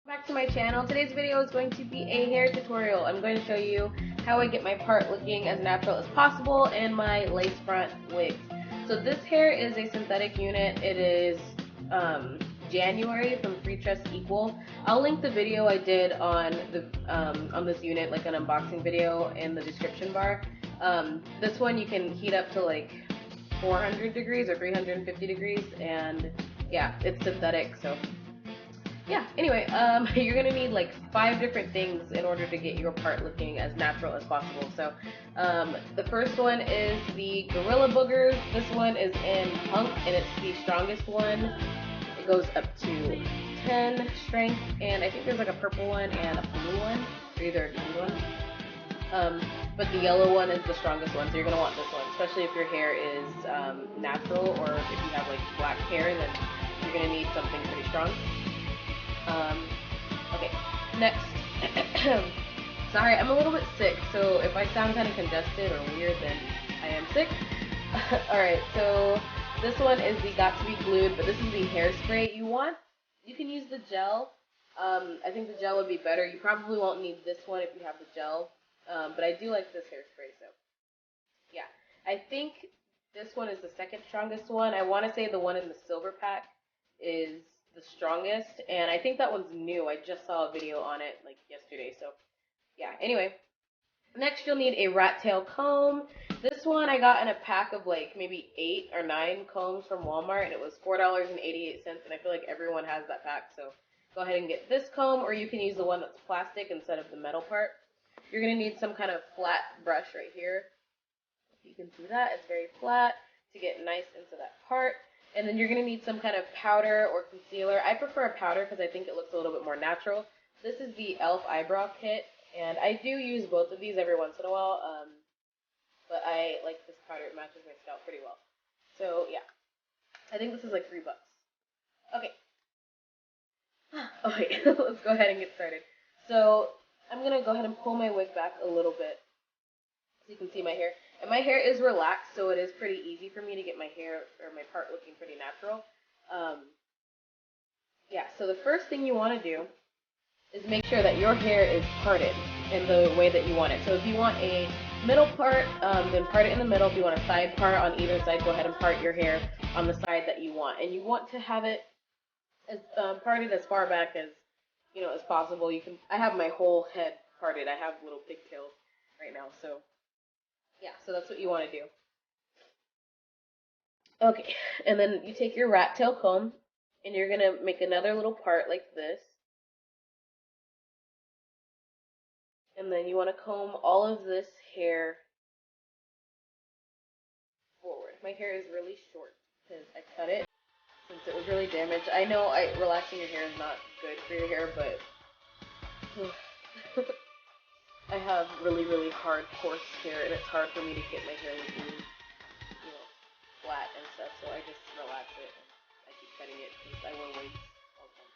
Back to my channel. Today's video is going to be a hair tutorial. I'm going to show you how I get my part looking as natural as possible in my lace front wigs. So this hair is a synthetic unit. It is January from Free Trust Equal. I'll link the video I did on this unit, like an unboxing video, in the description bar. This one you can heat up to like 400 degrees or 350 degrees, and yeah, it's synthetic, so yeah, anyway, you're gonna need like 5 different things in order to get your part looking as natural as possible. So, the first one is the Gorilla Boogers. This one is in Punk, and it's the strongest one. It goes up to 10 strength, and I think there's like a purple one and a blue one, or either a green one. But the yellow one is the strongest one, so you're gonna want this one, especially if your hair is natural, or if you have like black hair, then you're gonna need something pretty strong. Okay, next. Sorry, I'm a little bit sick, so if I sound kind of congested or weird, then I am sick. Alright, so this one is the Got To Be Glued, but this is the hairspray you can use the gel. I think the gel would be better. You probably won't need this one if you have the gel, but I do like this hairspray, so yeah. I think this one is the second strongest one. I want to say the one in the silver pack is the strongest, and I think that one's new. I just saw a video on it like yesterday, so yeah. Anyway, next you'll need a rat tail comb. This one I got in a pack of like maybe 8 or 9 combs from Walmart, and it was $4.88, and I feel like everyone has that pack, so go ahead and get this comb, or you can use the one that's plastic instead of the metal part. You're going to need some kind of flat brush right here. You can see that it's very flat to get nice into that part. And then you're going to need some kind of powder or concealer. I prefer a powder because I think it looks a little bit more natural. This is the e.l.f. eyebrow kit, and I do use both of these every once in a while, but I like this powder. It matches my scalp pretty well. So yeah, I think this is like $3. Okay. Okay, let's go ahead and get started. So I'm going to go ahead and pull my wig back a little bit so you can see my hair. And my hair is relaxed, so it is pretty easy for me to get my hair or my part looking pretty natural. Yeah, so the first thing you want to do is make sure that your hair is parted in the way that you want it. So if you want a middle part, then part it in the middle. If you want a side part on either side, go ahead and part your hair on the side that you want. And you want to have it as parted as far back as as possible. I have my whole head parted. I have little pigtails right now, so yeah, so that's what you want to do. Okay, and then you take your rat tail comb, and you're going to make another little part like this. And then you want to comb all of this hair forward. My hair is really short because I cut it since it was really damaged. I know relaxing your hair is not good for your hair, but I have really, really hard, coarse hair, and it's hard for me to get my hair looking flat and stuff, so I just relax it, and I keep cutting it because I wear wigs all the time.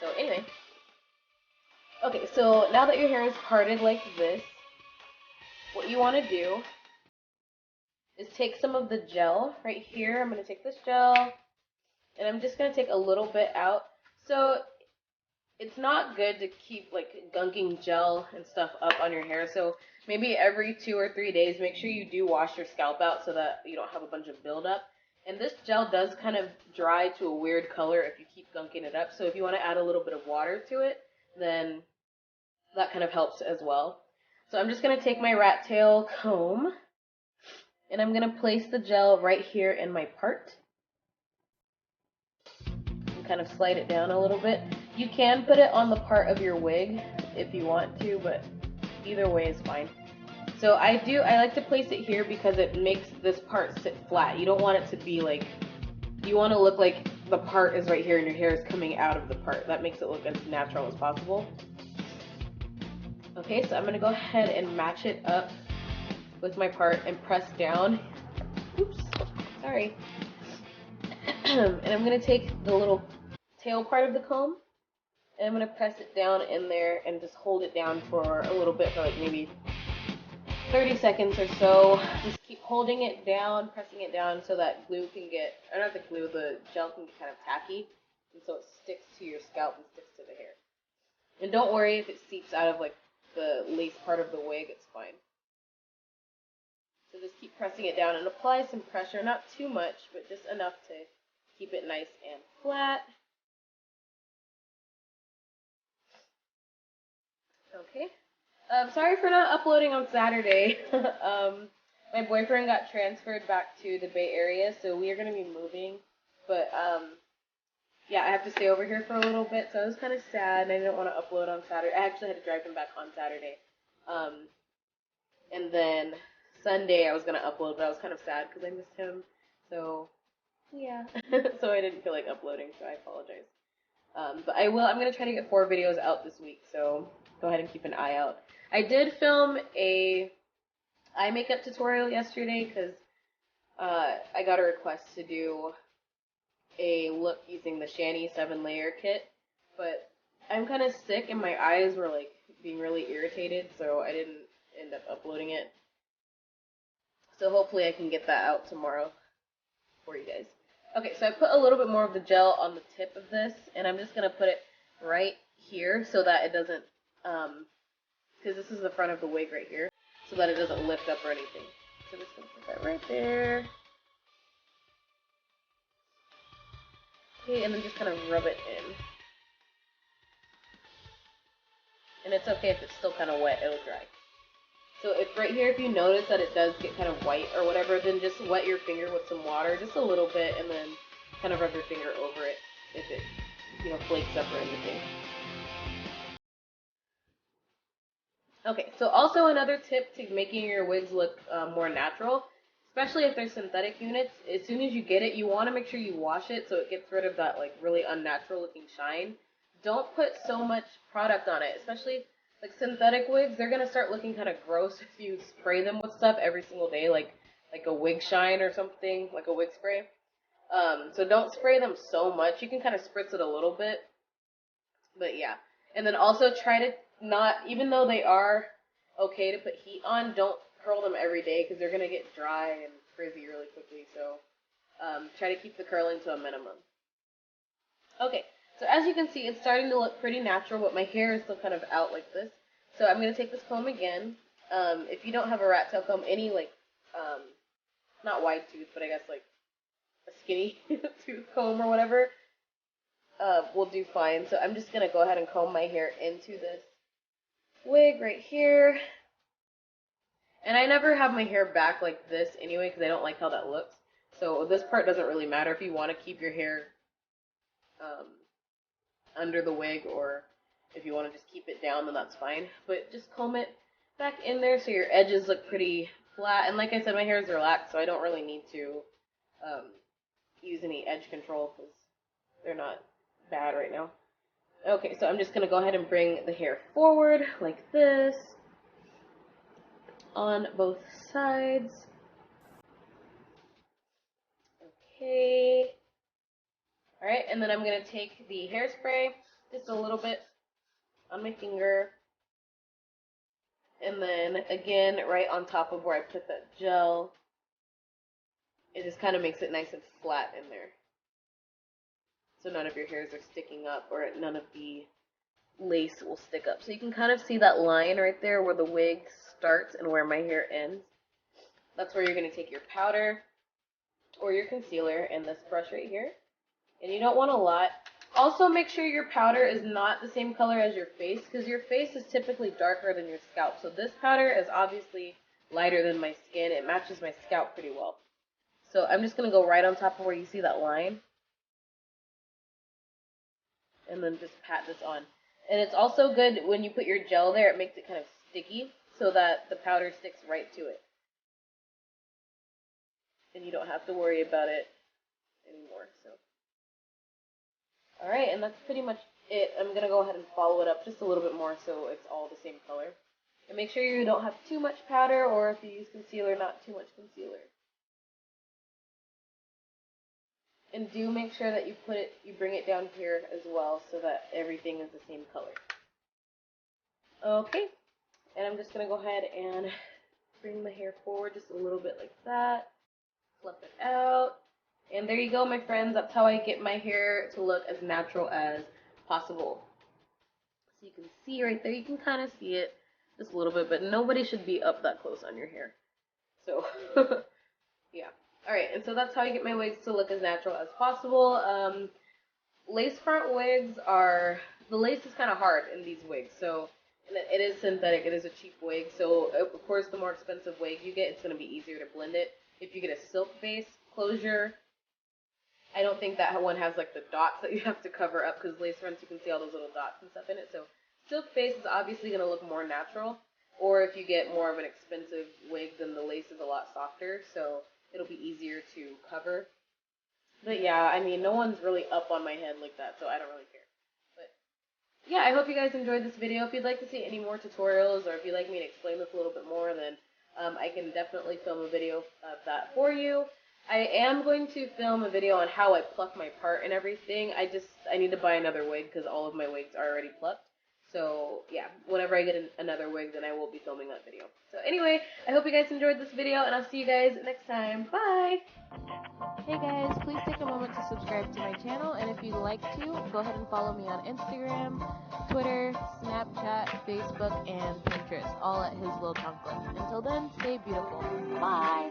So anyway, okay, so now that your hair is parted like this, what you want to do is take some of the gel right here. I'm going to take this gel, and I'm just going to take a little bit out. So it's not good to keep like gunking gel and stuff up on your hair, so maybe every 2 or 3 days, make sure you do wash your scalp out so that you don't have a bunch of buildup. And this gel does kind of dry to a weird color if you keep gunking it up, so if you want to add a little bit of water to it, then that kind of helps as well. So I'm just going to take my rat tail comb, and I'm going to place the gel right here in my part. And kind of slide it down a little bit. You can put it on the part of your wig if you want to, but either way is fine. So I like to place it here because it makes this part sit flat. You don't want it to be like, you want to look like the part is right here and your hair is coming out of the part. That makes it look as natural as possible. Okay, so I'm going to go ahead and match it up with my part and press down. Oops, sorry. And I'm going to take the little tail part of the comb, and I'm going to press it down in there and just hold it down for a little bit, for like maybe 30 seconds or so. Just keep holding it down, pressing it down so that glue can get, or not the glue, the gel can get kind of tacky, and so it sticks to your scalp and sticks to the hair. And don't worry if it seeps out of like the lace part of the wig, it's fine. So just keep pressing it down and apply some pressure, not too much, but just enough to keep it nice and flat. Okay. Sorry for not uploading on Saturday. My boyfriend got transferred back to the Bay Area, so we are going to be moving. But, yeah, I have to stay over here for a little bit, so I was kind of sad, and I didn't want to upload on Saturday. I actually had to drive him back on Saturday. And then Sunday I was going to upload, but I was kind of sad because I missed him. So, yeah. So I didn't feel like uploading, so I apologize. But I will. I'm going to try to get 4 videos out this week, so go ahead and keep an eye out. I did film a eye makeup tutorial yesterday because I got a request to do a look using the Shani 7-layer kit, but I'm kind of sick and my eyes were like being really irritated, so I didn't end up uploading it. So hopefully I can get that out tomorrow for you guys. Okay, so I put a little bit more of the gel on the tip of this, and I'm just going to put it right here so that it doesn't, because this is the front of the wig right here, so that it doesn't lift up or anything. So I'm just going to put that right there. Okay, and then just kind of rub it in. And it's okay if it's still kind of wet, it'll dry. So if right here, if you notice that it does get kind of white or whatever, then just wet your finger with some water, just a little bit, and then kind of rub your finger over it if it, flakes up or anything. Okay, so also another tip to making your wigs look more natural, especially if they're synthetic units, as soon as you get it, you want to make sure you wash it so it gets rid of that like really unnatural looking shine. Don't put so much product on it, especially like synthetic wigs. They're gonna start looking kind of gross if you spray them with stuff every single day, like a wig shine or something, like a wig spray. So don't spray them so much. You can kind of spritz it a little bit, but yeah. And then also try to not, even though they are okay to put heat on, don't curl them every day because they're gonna get dry and frizzy really quickly. So try to keep the curling to a minimum. Okay, so as you can see, it's starting to look pretty natural, but my hair is still kind of out like this. So I'm going to take this comb again. If you don't have a rat tail comb, any like, not wide tooth, but I guess like a skinny tooth comb or whatever, will do fine. So I'm just going to go ahead and comb my hair into this wig right here. And I never have my hair back like this anyway because I don't like how that looks. So this part doesn't really matter if you want to keep your hair under the wig, or if you want to just keep it down, then that's fine. But just comb it back in there so your edges look pretty flat. And like I said, my hair is relaxed, so I don't really need to use any edge control because they're not bad right now. Okay, so I'm just going to go ahead and bring the hair forward like this on both sides. Okay. Alright, and then I'm going to take the hairspray, just a little bit on my finger, and then again right on top of where I put that gel. It just kind of makes it nice and flat in there, so none of your hairs are sticking up, or none of the lace will stick up. So you can kind of see that line right there where the wig starts and where my hair ends. That's where you're going to take your powder or your concealer and this brush right here. And you don't want a lot. Also, make sure your powder is not the same color as your face, because your face is typically darker than your scalp. So this powder is obviously lighter than my skin. It matches my scalp pretty well. So I'm just going to go right on top of where you see that line. And then just pat this on. And it's also good when you put your gel there, it makes it kind of sticky so that the powder sticks right to it. And you don't have to worry about it anymore. So, alright, and that's pretty much it. I'm going to go ahead and follow it up just a little bit more so it's all the same color. And make sure you don't have too much powder, or if you use concealer, not too much concealer. And do make sure that you bring it down here as well so that everything is the same color. Okay, and I'm just going to go ahead and bring the hair forward just a little bit like that. Fluff it out. And there you go, my friends. That's how I get my hair to look as natural as possible. So you can see right there. You can kind of see it just a little bit, but nobody should be up that close on your hair. So, yeah. Alright, and so that's how I get my wigs to look as natural as possible. Lace front wigs are, the lace is kind of hard in these wigs, so it is synthetic, it is a cheap wig, so of course the more expensive wig you get, it's going to be easier to blend it. If you get a silk base closure, I don't think that one has like the dots that you have to cover up, because lace fronts you can see all those little dots and stuff in it, so silk base is obviously going to look more natural, or if you get more of an expensive wig, then the lace is a lot softer, so it'll be easier to cover. But yeah, I mean, no one's really up on my head like that, so I don't really care. But yeah, I hope you guys enjoyed this video. If you'd like to see any more tutorials, or if you'd like me to explain this a little bit more, then I can definitely film a video of that for you. I am going to film a video on how I pluck my part and everything. I need to buy another wig because all of my wigs are already plucked. So yeah, whenever I get another wig, then I will be filming that video. So anyway, I hope you guys enjoyed this video, and I'll see you guys next time. Bye! Hey guys, please take a moment to subscribe to my channel, and if you'd like to, go ahead and follow me on Instagram, Twitter, Snapchat, Facebook, and Pinterest, all at His Little Chocolate. Until then, stay beautiful. Bye!